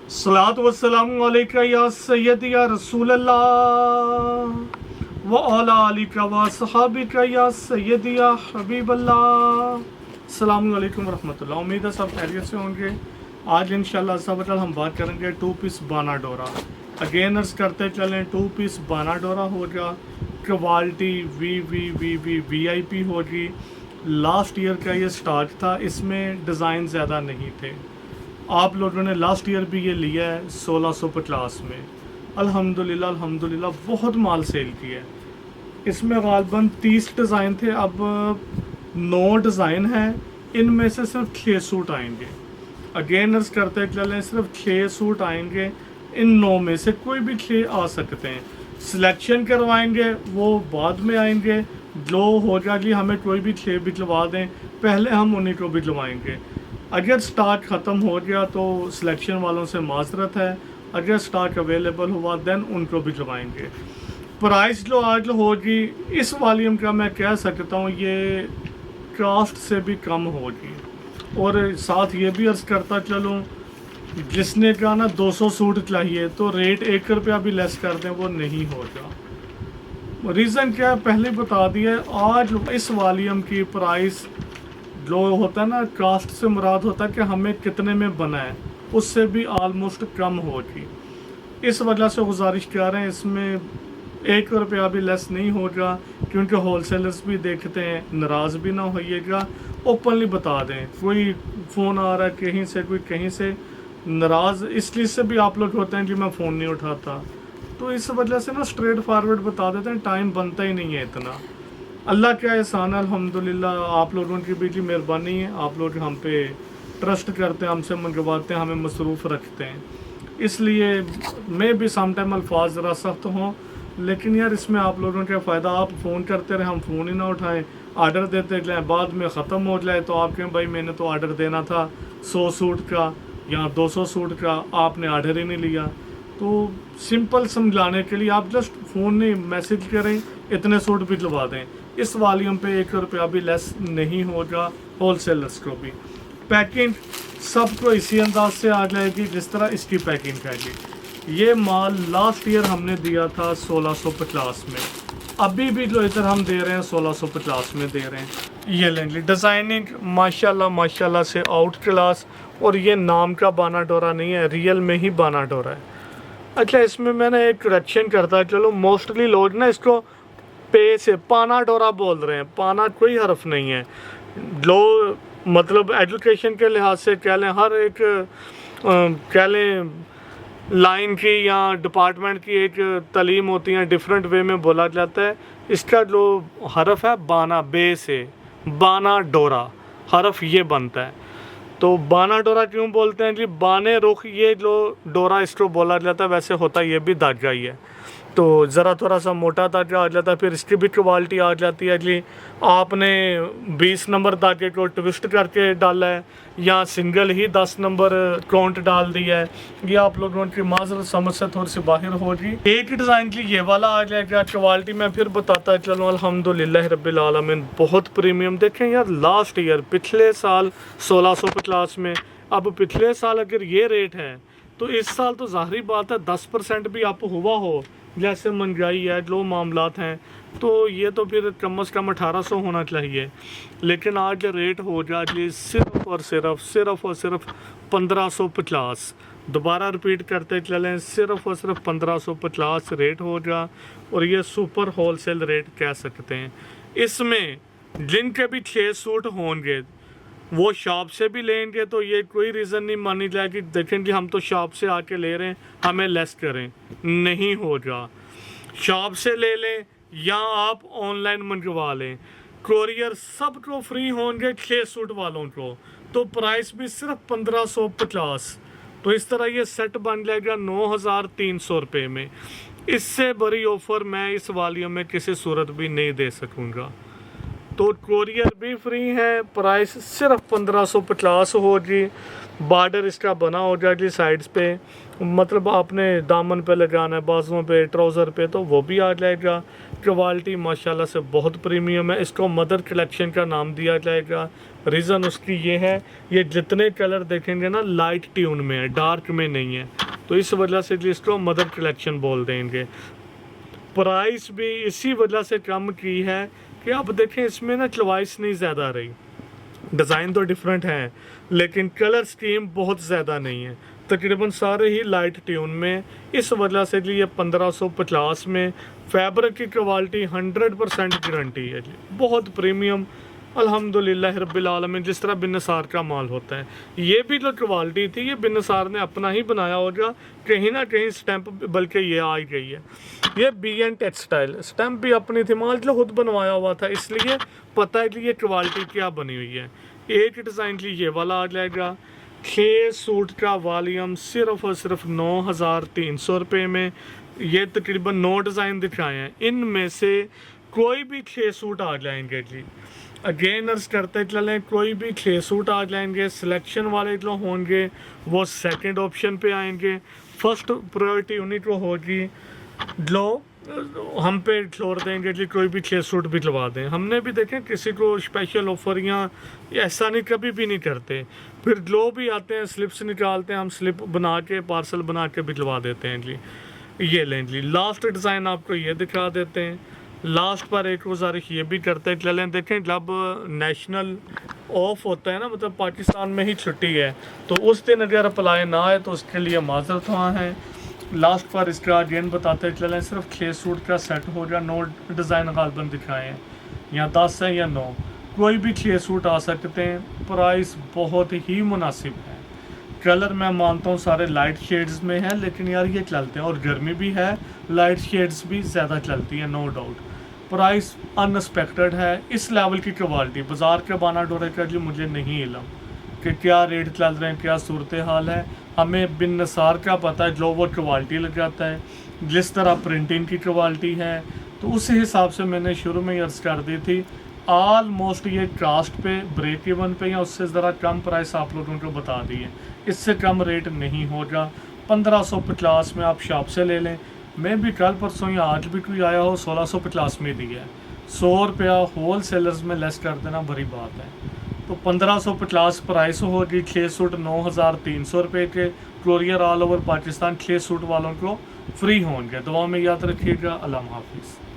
सलात वस्सलामु अलैका या सय्यदी या रसूल अल्लाह व अला आलिका व सहाबिका या सय्यदी या हबीब अल्लाह। अस्सलामु अलैकुम रहमतुल्लाह। उम्मीद है सब खैरियत से होंगे। आज इंशाल्लाह सब हम बात करेंगे टू पीस बाना डोरा। अगेन अर्ज करते चलें, टू पीस बाना डोरा होगा, क्वालिटी वी आई पी होगी। लास्ट ईयर का ये स्टॉक था, इसमें डिज़ाइन ज़्यादा नहीं थे। आप लोगों ने लास्ट ईयर भी ये लिया है 1650 में। अल्हम्दुलिल्लाह बहुत माल सेल किया है। इसमें गालबन 30 डिज़ाइन थे, अब 9 डिज़ाइन हैं। इनमें से सिर्फ 6 सूट आएंगे। अगेन अर्ज करते चलें, सिर्फ 6 सूट आएंगे। इन 9 में से कोई भी 6 आ सकते हैं। सिलेक्शन करवाएंगे वो बाद में आएंगे। जो होगा कि हमें कोई भी 6 बिकलवा दें, पहले हम उन्हीं को बिकलवाएंगे। अगर स्टॉक ख़त्म हो गया तो सिलेक्शन वालों से माजरत है। अगर स्टॉक अवेलेबल हुआ देन उनको बिकलवाएंगे। प्राइस जो आज होगी इस वॉल्यूम का, मैं कह सकता हूँ ये कास्ट से भी कम होगी। और साथ ये भी अर्ज़ करता चलूँ, जिसने का ना 200 सूट चाहिए तो रेट 1 रुपया भी लेस कर दें वो नहीं होगा। रीज़न क्या है पहले बता दिया। आज इस वॉल्यूम की प्राइस जो होता है ना, कास्ट से मुराद होता है कि हमें कितने में बना है, उससे भी आलमोस्ट कम होगी। इस वजह से गुजारिश कर रहे हैं, इसमें 1 रुपया भी लेस नहीं होगा, क्योंकि होलसेलर्स भी देखते हैं, नाराज़ भी ना होइएगा। ओपनली बता दें, कोई फ़ोन आ रहा है कहीं से, कोई कहीं से, नाराज़ इस चीज़ से भी आप लोग होते हैं कि मैं फ़ोन नहीं उठाता। तो इस वजह से ना स्ट्रेट फारवर्ड बता देते हैं, टाइम बनता ही नहीं है इतना। अल्लाह का एहसान है, अल्हम्दुलिल्लाह। आप लोगों की भी मेहरबानी है, आप लोग हम पे ट्रस्ट करते हैं, हमसे मंगवाते हैं, हमें मसरूफ़ रखते हैं। इसलिए मैं भी समटाइम अल्फाज ज़रा सख्त हों, लेकिन यार इसमें आप लोगों का फ़ायदा। आप फ़ोन करते रहे, हम फ़ोन ही ना उठाएं, आर्डर देते जाएँ, बाद में ख़त्म हो जाए तो आप कहें भाई मैंने तो आर्डर देना था 100 सूट का या 200 सूट का, आपने आर्डर ही नहीं लिया। तो सिंपल समझाने के लिए आप जस्ट फ़ोन नहीं, मैसेज करें, इतने सूट भी दिलवा दें। इस वॉल्यूम पे 1 रुपया भी लेस नहीं होगा, होलसेलर्स को भी। पैकिंग सबको इसी अंदाज से आ जाएगी जिस तरह इसकी पैकिंग रहेगी। ये माल लास्ट ईयर हमने दिया था 1650 में, अभी भी जो इधर हम दे रहे हैं 1650 में दे रहे हैं। ये लेंगे डिज़ाइनिंग माशाल्लाह से आउट क्लास। और ये नाम का बाना डोरा नहीं है, रियल में ही बाना डोरा है। अच्छा, इसमें मैंने एक करेक्शन करता है, चलो मोस्टली लोग ना इसको पे से पाना डोरा बोल रहे हैं। पाना कोई हर्फ नहीं है। जो मतलब एजुकेशन के लिहाज से कह लें, हर एक कह लें लाइन की या डिपार्टमेंट की एक तालीम होती है, डिफरेंट वे में बोला जाता है। इसका जो हरफ है बाना, बे से बाना डोरा हरफ ये बनता है। तो बाना डोरा क्यों बोलते हैं जी? बाने रुख, ये जो डोरा इसको बोला जाता है, वैसे होता ये भी धागा ही है। तो ज़रा थोड़ा सा मोटा धागा आ जाता है, फिर इसकी भी क्वालिटी आ जाती है जी। आपने 20 नंबर धागे को ट्विस्ट करके डाला है या सिंगल ही 10 नंबर काउंट डाल दिया है, ये आप लोगों की माज़रत समझ से थोड़ी सी बाहर होगी। एक ही डिज़ाइन की ये वाला आ जाएगा। क्वालिटी मैं फिर बताता चलो, अल्हम्दुलिल्लाह रब्बिल आलमीन बहुत प्रीमियम। देखें यार, लास्ट ईयर पिछले साल 1650 में, अब पिछले साल अगर ये रेट है तो इस साल तो ज़ाहिरी बात है 10% भी अप हुआ हो, जैसे महंगाई है, जो मामलात हैं, तो ये तो फिर कम से कम 1800 होना चाहिए। लेकिन आज रेट हो जाए सिर्फ और सिर्फ 1550। दोबारा रिपीट करते चलें, सिर्फ और सिर्फ 1550 रेट हो जा। और ये सुपर होलसेल रेट कह सकते हैं। इसमें जिनके भी 6 सूट होंगे वो शॉप से भी लेंगे, तो ये कोई रीज़न नहीं मानी जाएगी देखें कि हम तो शॉप से आके ले रहे हैं, हमें लेस करें, नहीं होगा। शॉप से ले लें या आप ऑनलाइन मंगवा लें, कोरियर सबको फ्री होंगे 6 सूट वालों को, तो प्राइस भी सिर्फ 1550। तो इस तरह ये सेट बन जाएगा 9300 रुपये में। इससे बड़ी ऑफ़र मैं इस वॉल्यूम में किसी सूरत भी नहीं दे सकूँगा। तो कोरियर भी फ्री है। प्राइस सिर्फ 1550 होगी। बॉर्डर इसका बना हो जाएगी साइड्स पे, मतलब आपने दामन पे लगाना है, बाजुओं पे, ट्राउज़र पे, तो वो भी आ जाएगा। क्वालिटी माशाल्लाह से बहुत प्रीमियम है। इसको मदर कलेक्शन का नाम दिया जाएगा। रीज़न उसकी ये है, ये जितने कलर देखेंगे ना लाइट ट्यून में है, डार्क में नहीं है, तो इस वजह से इसको मदर कलेक्शन बोल देंगे। प्राइस भी इसी वजह से कम की है कि आप देखें इसमें ना चॉइस नहीं ज़्यादा रही। डिज़ाइन तो डिफरेंट हैं लेकिन कलर स्कीम बहुत ज़्यादा नहीं है, तकरीबन सारे ही लाइट ट्यून में। इस वजह से जी ये 1550 में। फैब्रिक की क्वालिटी 100% गारंटी है जी, बहुत प्रीमियम अल्हम्दुलिल्लाह रब्बिल आलमीन। जिस तरह बिन नसार का माल होता है, ये भी जो क्वालिटी थी ये बिन नसार ने अपना ही बनाया होगा, कहीं ना कहीं स्टैंप बल्कि ये आ गई है। ये BN टेक्सटाइल स्टैंप भी अपनी थी, माल जो खुद बनवाया हुआ था, इसलिए पता है कि ये क्वालिटी क्या बनी हुई है। एक डिज़ाइन की ये वाला आ जाएगा। 6 सूट का वॉल्यूम सिर्फ और सिर्फ 9300 रुपये में। ये तकरीबन 9 डिज़ाइन दिखाए हैं, इनमें से कोई भी 6 सूट आ जाएंगे जी। अगेन अर्ज करते चलें, कोई भी 6 सूट आ जाएंगे। सिलेक्शन वाले जो होंगे वो सेकंड ऑप्शन पे आएंगे, फर्स्ट प्रायोरिटी उन्हीं को होगी जो हम पे छोड़ देंगे जी। कोई भी 6 सूट भी लगा दें, हमने भी देखें किसी को स्पेशल ऑफर या ऐसा नहीं, कभी भी नहीं करते। फिर जो भी आते हैं स्लिप्स निकालते हैं, हम स्लिप बना के पार्सल बना के भी लगा देते हैं जी। ये लें जी, लास्ट डिज़ाइन आपको ये दिखा देते हैं। लास्ट पर एक गुजारिश ये भी करते चलें, देखें जब नेशनल ऑफ होता है ना, मतलब पाकिस्तान में ही छुट्टी है, तो उस दिन अगर अप्लाई ना आए तो उसके लिए माजरत वहाँ है। लास्ट पर इसका अगेन बताते चलें, सिर्फ 6 सूट का सेट होगा। 9 डिज़ाइन गालबन दिखाए हैं, या 10 है या 9, कोई भी 6 सूट आ सकते हैं। प्राइस बहुत ही मुनासिब है। कलर मैं मानता हूँ सारे लाइट शेड्स में है, लेकिन यार ये चलते हैं, और गर्मी भी है, लाइट शेड्स भी ज़्यादा चलती है, नो डाउट। प्राइस अनएक्सपेक्टेड है। इस लेवल की क्वालिटी बाज़ार के बाना डोरे का जी मुझे नहीं इलम कि क्या रेट चल रहे हैं, क्या सूरत हाल है। हमें बिन नसार का पता है, जो वो क्वालिटी लग जाता है, जिस तरह प्रिंटिंग की क्वालिटी है, तो उस हिसाब से मैंने शुरू में अर्ज कर दी थी। ऑलमोस्ट ये कास्ट पे, ब्रेक इवन पे या उससे ज़रा कम प्राइस आप लोगों को बता दी है, इससे कम रेट नहीं होगा। 1550 में आप शॉप से ले लें। मैं भी कल परसों या आज भी कोई आया हो 1650 में दिया है, 100 रुपया होल सेलर्स में लेस कर देना बड़ी बात है। तो 1550 प्राइस होगी। 6 सूट 9300 रुपये के, courier all over Pakistan. 6 suit वालों को फ्री होंगे। दुआ में याद रखिएगा। अल्लाह हाफिज़।